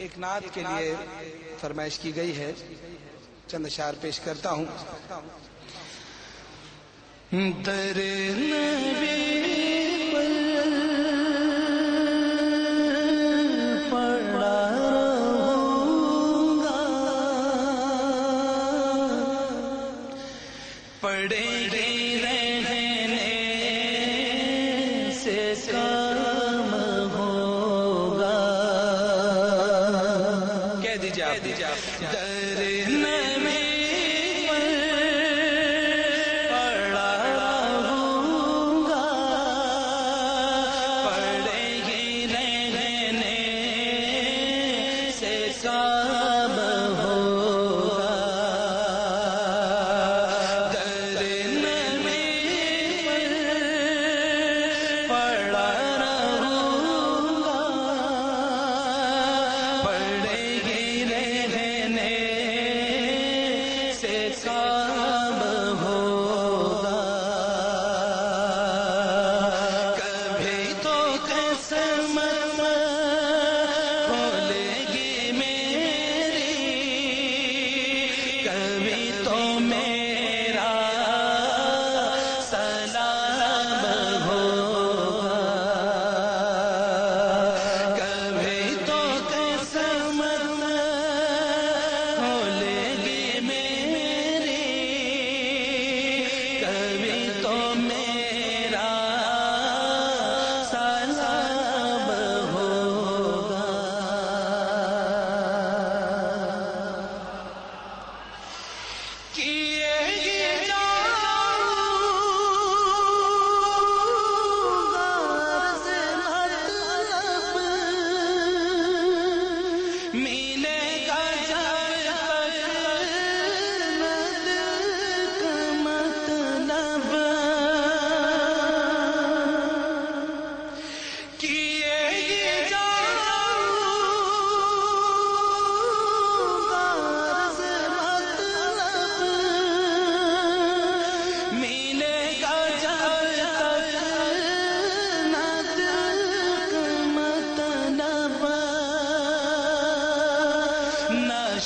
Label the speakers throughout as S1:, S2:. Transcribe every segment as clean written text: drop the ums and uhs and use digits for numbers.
S1: ایک نعت کے لیے فرمائش کی گئی ہے، چند اشعار پیش کرتا ہوں۔ در نبی پر پڑا رہوں گا، پڑے گی رہنے سے کام ہوگا۔ کہہ دیجیے آپ، در نبی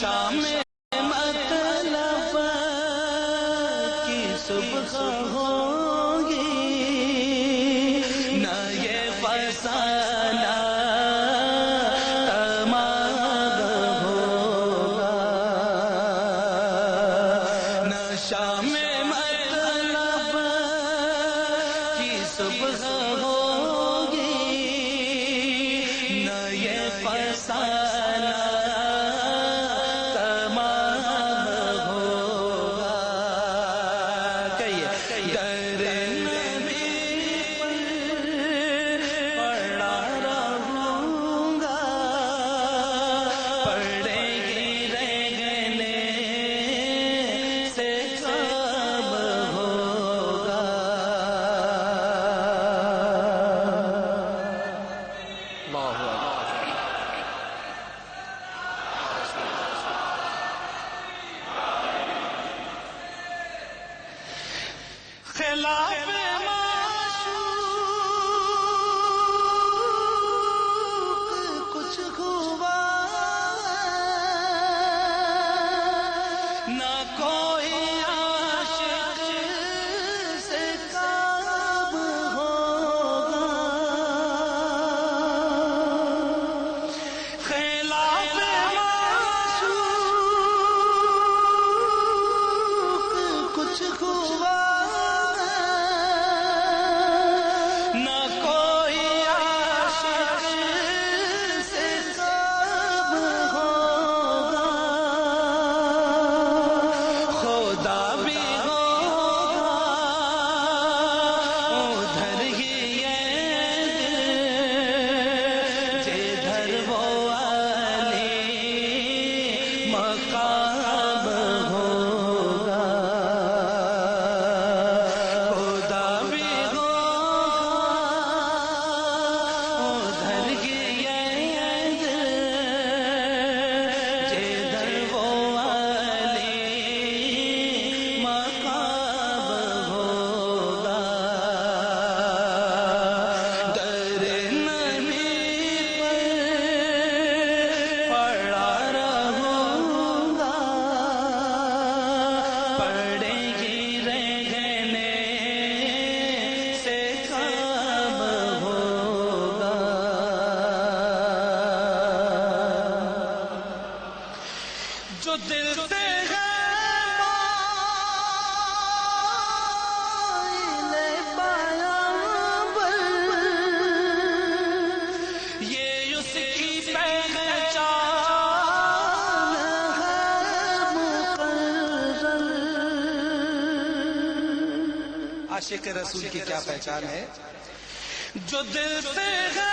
S1: شام مطلب کی صبح ہوگی، نہ یہ فسانہ تمام ہوگا، نہ شام مطلب کی صبح ہوگی، نہ یہ فسانہ خلاف معشوق کچھ ہوا، نہ کوئی عاشق سے کام ہوگا، خلاف معشوق کچھ ہوا،
S2: دل سے ہے مائل پیغمبر، یہ اس کی پہچان ہے مقرر۔
S1: عاشق رسول کی کیا پہچان ہے؟
S2: جو دل سے ہے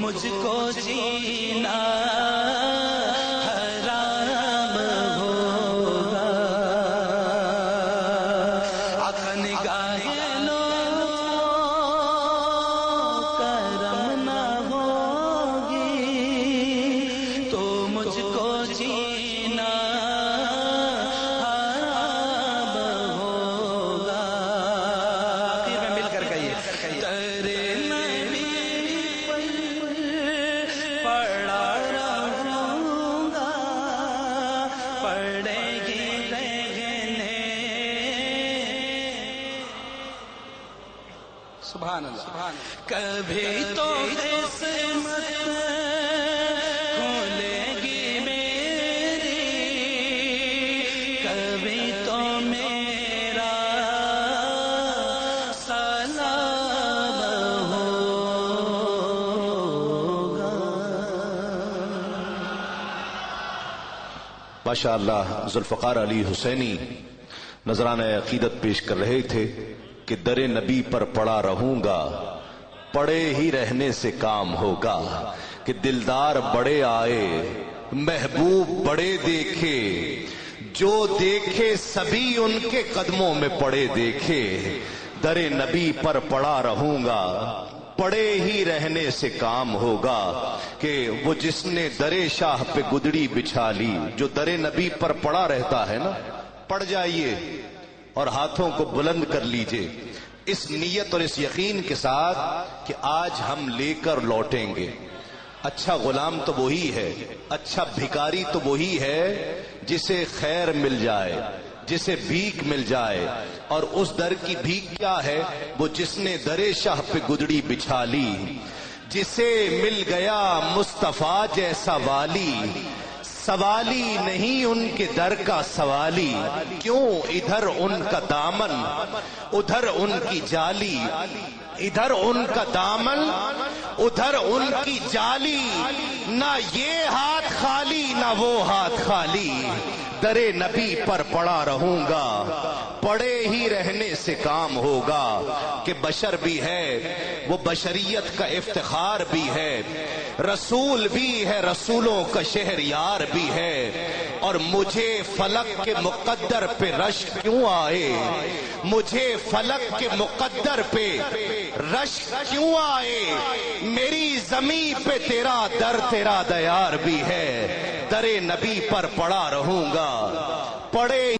S2: مجھ کو جینا حرام ہوگا، آنکھ نگاہ لو کرم نہ ہوگی تو مجھ کو جینا حرام ہوگا۔
S1: آخر میں مل کر کہیے
S2: تیرے نبی پڑا رہوں گا، پڑے گی رہنے۔
S1: سبحان اللہ، سبحان اللہ۔
S2: کبھی تو قسمت کھولے گی میری، کبھی تو میرا سلام ہوگا۔
S3: ماشاء اللہ ذوالفقار علی حسینی نذرانہ عقیدت پیش کر رہے تھے کہ در نبی پر پڑا رہوں گا، پڑے ہی رہنے سے کام ہوگا، کہ دلدار بڑے آئے محبوب بڑے دیکھے، جو دیکھے سبھی ان کے قدموں میں پڑے دیکھے، در نبی پر پڑا رہوں گا، پڑے ہی رہنے سے کام ہوگا، کہ وہ جس نے در شاہ پہ گدڑی بچھا لی، جو در نبی پر پڑا رہتا ہے نا، پڑ جائیے اور ہاتھوں کو بلند کر لیجئے اس نیت اور اس یقین کے ساتھ کہ آج ہم لے کر لوٹیں گے۔ اچھا غلام تو وہی ہے، اچھا بھکاری تو وہی ہے جسے خیر مل جائے، جسے بھیک مل جائے، اور اس در کی بھیک کیا ہے؟ وہ جس نے در شاہ پہ گدڑی بچھا لی، جسے مل گیا مصطفیٰ جیسا والی، سوالی نہیں ان کے در کا سوالی، کیوں ادھر ان کا دامن ادھر ان کی جالی، ادھر ان کا دامن ادھر ان کی جالی، نہ یہ ہاتھ خالی نہ وہ ہاتھ خالی، در نبی پر پڑا رہوں گا، پڑے ہی رہنے سے کام ہوگا کہ بشر بھی ہے وہ بشریت کا افتخار بھی ہے، رسول بھی ہے رسولوں کا شہر یار بھی ہے، اور مجھے فلک کے مقدر پہ رشک کیوں آئے، مجھے فلک کے مقدر پہ رشک کیوں آئے، میری زمین پہ تیرا در تیرا دیار بھی ہے، در نبی پر پڑا رہوں گا، پڑے